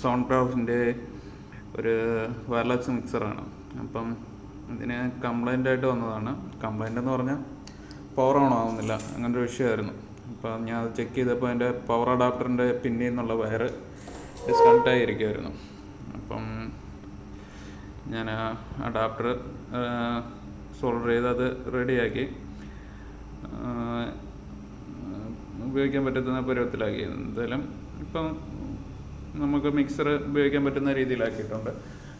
സൗണ്ട്ക്രാഫ്റ്റിൻ്റെ ഒരു വയർലെസ് മിക്സറാണ്. അപ്പം ഇതിന് കംപ്ലൈൻ്റായിട്ട് വന്നതാണ്. കംപ്ലൈൻ്റ് എന്ന് പറഞ്ഞാൽ പവർ ഓൺ ആവുന്നില്ല, അങ്ങനൊരു വിഷയമായിരുന്നു. അപ്പം ഞാൻ അത് ചെക്ക് ചെയ്തപ്പോൾ അതിൻ്റെ പവർ അഡാപ്റ്ററിൻ്റെ പിന്നിൽ നിന്നുള്ള വയർ ഡിസ്കണക്റ്റ് ആയിരിക്കുമായിരുന്നു. അപ്പം ഞാൻ ആ അഡാപ്റ്റർ സോൾഡർ ചെയ്ത് അത് റെഡിയാക്കി ഉപയോഗിക്കാൻ പറ്റുന്ന പരുവത്തിലാക്കി. എന്തായാലും ഇപ്പം നമുക്ക് മിക്സർ ഉപയോഗിക്കാൻ പറ്റുന്ന രീതിയിലാക്കിയിട്ടുണ്ട്.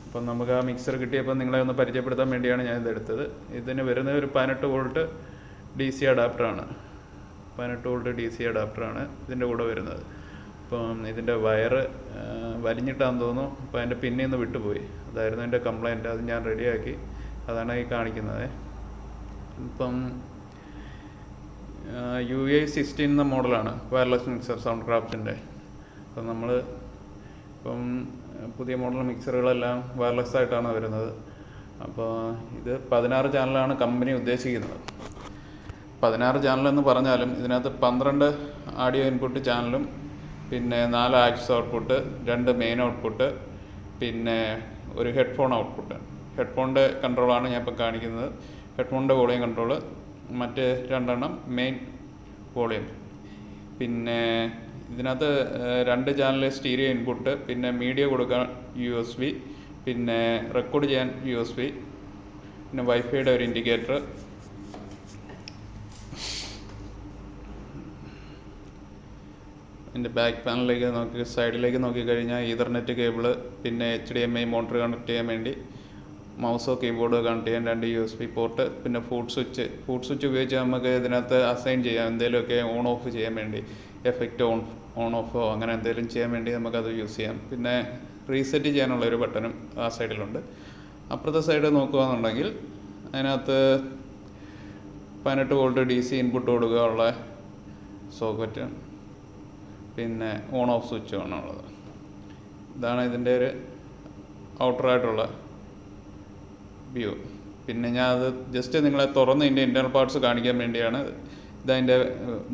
അപ്പം നമുക്ക് ആ മിക്സർ കിട്ടിയപ്പോൾ നിങ്ങളെ ഒന്ന് പരിചയപ്പെടുത്താൻ വേണ്ടിയാണ് ഞാൻ ഇതെടുത്തത്. ഇതിന് വരുന്ന ഒരു 18 വോൾട്ട് DC അഡാപ്റ്ററാണ്. 18 വോൾട്ട് DC അഡാപ്റ്ററാണ് ഇതിൻ്റെ കൂടെ വരുന്നത്. അപ്പം ഇതിൻ്റെ വയർ വലിഞ്ഞിട്ടാന്ന് തോന്നുന്നു. അപ്പോൾ അതിൻ്റെ പിന്നിൽ നിന്ന് വിട്ടുപോയി. അതായിരുന്നു എൻ്റെ കംപ്ലൈൻറ്റ്. അത് ഞാൻ റെഡിയാക്കി. അതാണ് ഈ കാണിക്കുന്നത്. ഇപ്പം Ui 16 എന്ന മോഡലാണ് വയർലെസ് മിക്സർ സൗണ്ട്ക്രാഫ്റ്റിൻ്റെ. അപ്പം നമ്മൾ ഇപ്പം പുതിയ മോഡൽ മിക്സറുകളെല്ലാം വയർലെസ് ആയിട്ടാണ് വരുന്നത്. അപ്പോൾ ഇത് 16 ചാനലാണ് കമ്പനി ഉദ്ദേശിക്കുന്നത്. 16 ചാനലെന്ന് പറഞ്ഞാലും ഇതിനകത്ത് 12 ഓഡിയോ ഇൻപുട്ട് ചാനലും പിന്നെ 4 ആക്സ് ഔട്ട്പുട്ട്, 2 മെയിൻ ഔട്ട്പുട്ട്, പിന്നെ ഒരു ഹെഡ്ഫോൺ ഔട്ട്പുട്ട്. ഹെഡ്ഫോണിൻ്റെ കൺട്രോളാണ് ഞാൻ ഇപ്പോൾ കാണിക്കുന്നത്. ഹെഡ്ഫോണിൻ്റെ വോളിയം കൺട്രോള്, മറ്റ് 2 മെയിൻ വോളിയം. പിന്നെ ഇതിനകത്ത് 2 ചാനൽ സ്റ്റീരിയോ ഇൻപുട്ട്, പിന്നെ മീഡിയ കൊടുക്കാൻ USB, പിന്നെ റെക്കോർഡ് ചെയ്യാൻ USB, പിന്നെ വൈഫൈയുടെ ഒരു ഇൻഡിക്കേറ്റർ, ഇതിൻ്റെ ബാക്ക് പാനലിലേക്ക് നോക്കി സൈഡിലേക്ക് നോക്കിക്കഴിഞ്ഞാൽ ഈതർനെറ്റ് കേബിള്, പിന്നെ HDMI മോട്ടർ കണക്ട് ചെയ്യാൻ വേണ്ടി മൗസോ കീബോർഡോ കണക്ട് ചെയ്യാൻ 2 USB പോർട്ട്, പിന്നെ ഫുഡ് സ്വിച്ച് ഉപയോഗിച്ച് നമുക്ക് ഇതിനകത്ത് അസൈൻ ചെയ്യാം. എന്തെങ്കിലുമൊക്കെ ഓൺ ഓഫ് ചെയ്യാൻ വേണ്ടി, എഫക്റ്റ് ഓൺ ഓഫോ അങ്ങനെ എന്തെങ്കിലും ചെയ്യാൻ വേണ്ടി നമുക്കത് യൂസ് ചെയ്യാം. പിന്നെ റീസെറ്റ് ചെയ്യാനുള്ളൊരു ബട്ടണും ആ സൈഡിലുണ്ട്. അപ്പുറത്തെ സൈഡ് നോക്കുകയാണെന്നുണ്ടെങ്കിൽ അതിനകത്ത് 18 വോൾട്ട് DC ഇൻപുട്ട് കൊടുക്കാനുള്ള സോക്കറ്റ്, പിന്നെ ഓൺ ഓഫ് സ്വിച്ച് ആണുള്ളത്. ഇതാണ് ഇതിൻ്റെ ഒരു ഔട്ടറായിട്ടുള്ള വ്യൂ. പിന്നെ ഞാൻ അത് ജസ്റ്റ് നിങ്ങളെ തുറന്ന് ഇതിൻ്റെ ഇൻറ്റേർണൽ പാർട്സ് കാണിക്കാൻ വേണ്ടിയാണ്. ഇതതിൻ്റെ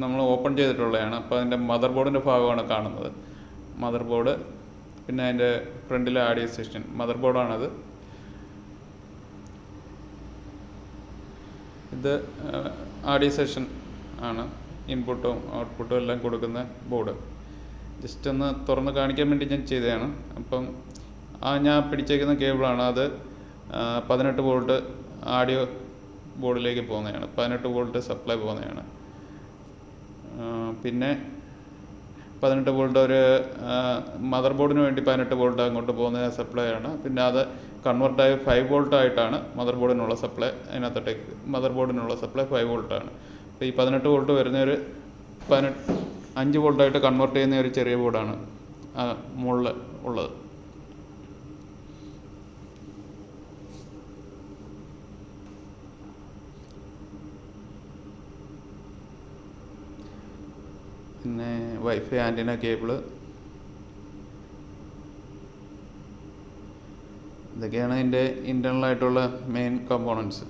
നമ്മൾ ഓപ്പൺ ചെയ്തിട്ടുള്ളതാണ്. അപ്പോൾ അതിൻ്റെ മദർ ബോർഡിൻ്റെ ഭാഗമാണ് കാണുന്നത്. മദർ ബോർഡ്, പിന്നെ അതിൻ്റെ ഫ്രണ്ടിലെ ആഡിയോ സെക്ഷൻ, മദർ ബോർഡാണത്. ഇത് ആഡിയോ സെക്ഷൻ ആണ്, ഇൻപുട്ടും ഔട്ട്പുട്ടും എല്ലാം കൊടുക്കുന്ന ബോർഡ്. ജസ്റ്റ് ഒന്ന് തുറന്ന് കാണിക്കാൻ വേണ്ടി ഞാൻ ചെയ്തതാണ്. അപ്പം ഞാൻ പിടിച്ചേക്കുന്ന കേബിളാണ് അത് 18 വോൾട്ട് ഓഡിയോ ബോർഡിലേക്ക് പോകുന്നതാണ്. 18 വോൾട്ട് സപ്ലൈ പോകുന്നതാണ്. പിന്നെ 18 വോൾട്ട് ഒരു മദർ ബോർഡിന് വേണ്ടി 18 വോൾട്ട് അങ്ങോട്ട് പോകുന്ന സപ്ലൈ ആണ്. പിന്നെ അത് കൺവേർട്ടായി 5 വോൾട്ട് ആയിട്ടാണ് മദർ ബോർഡിനുള്ള സപ്ലൈ. അതിനകത്തോട്ടേക്ക് മദർ ബോർഡിനുള്ള സപ്ലൈ 5 വോൾട്ടാണ്. അപ്പോൾ ഈ 18 വോൾട്ട് വരുന്ന ഒരു 5 വോൾട്ടായിട്ട് കൺവേർട്ട് ചെയ്യുന്ന ഒരു ചെറിയ ബോർഡാണ് മുകളിൽ ഉള്ളത്. പിന്നെ വൈഫൈ ആൻറ്റിന കേബിള്, ഇതൊക്കെയാണ് ഇതിൻ്റെ ഇൻറ്റേർണലായിട്ടുള്ള മെയിൻ കമ്പോണൻസ്.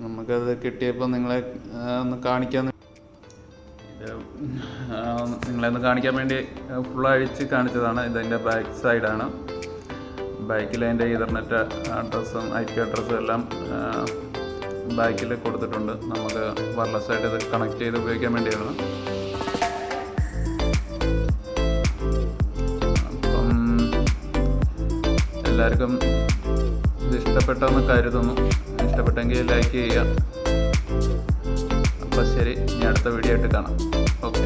നമുക്കത് കിട്ടിയപ്പോൾ നിങ്ങളെ ഒന്ന് കാണിക്കാൻ വേണ്ടി ഫുൾ അഴിച്ച് കാണിച്ചതാണ്. ഇതതിൻ്റെ ബാക്ക് സൈഡാണ്. ബാക്കിൽ അതിൻ്റെ ഈതർനെറ്റ് അഡ്രസ്സും IP അഡ്രസ്സും എല്ലാം ബാക്കിൽ കൊടുത്തിട്ടുണ്ട്. നമുക്ക് വയർലെസ് ആയിട്ട് ഇത് കണക്ട് ചെയ്ത് ഉപയോഗിക്കാൻ വേണ്ടിയാണ്. എല്ലാവർക്കും ഇത് ഇഷ്ടപ്പെട്ടെന്ന് കരുതുന്നു. ഇഷ്ടപ്പെട്ടെങ്കിൽ ലൈക്ക് ചെയ്യുക. അപ്പോൾ ശരി, ഇനി അടുത്ത വീഡിയോ ആയിട്ട് കാണാം. ഓക്കെ.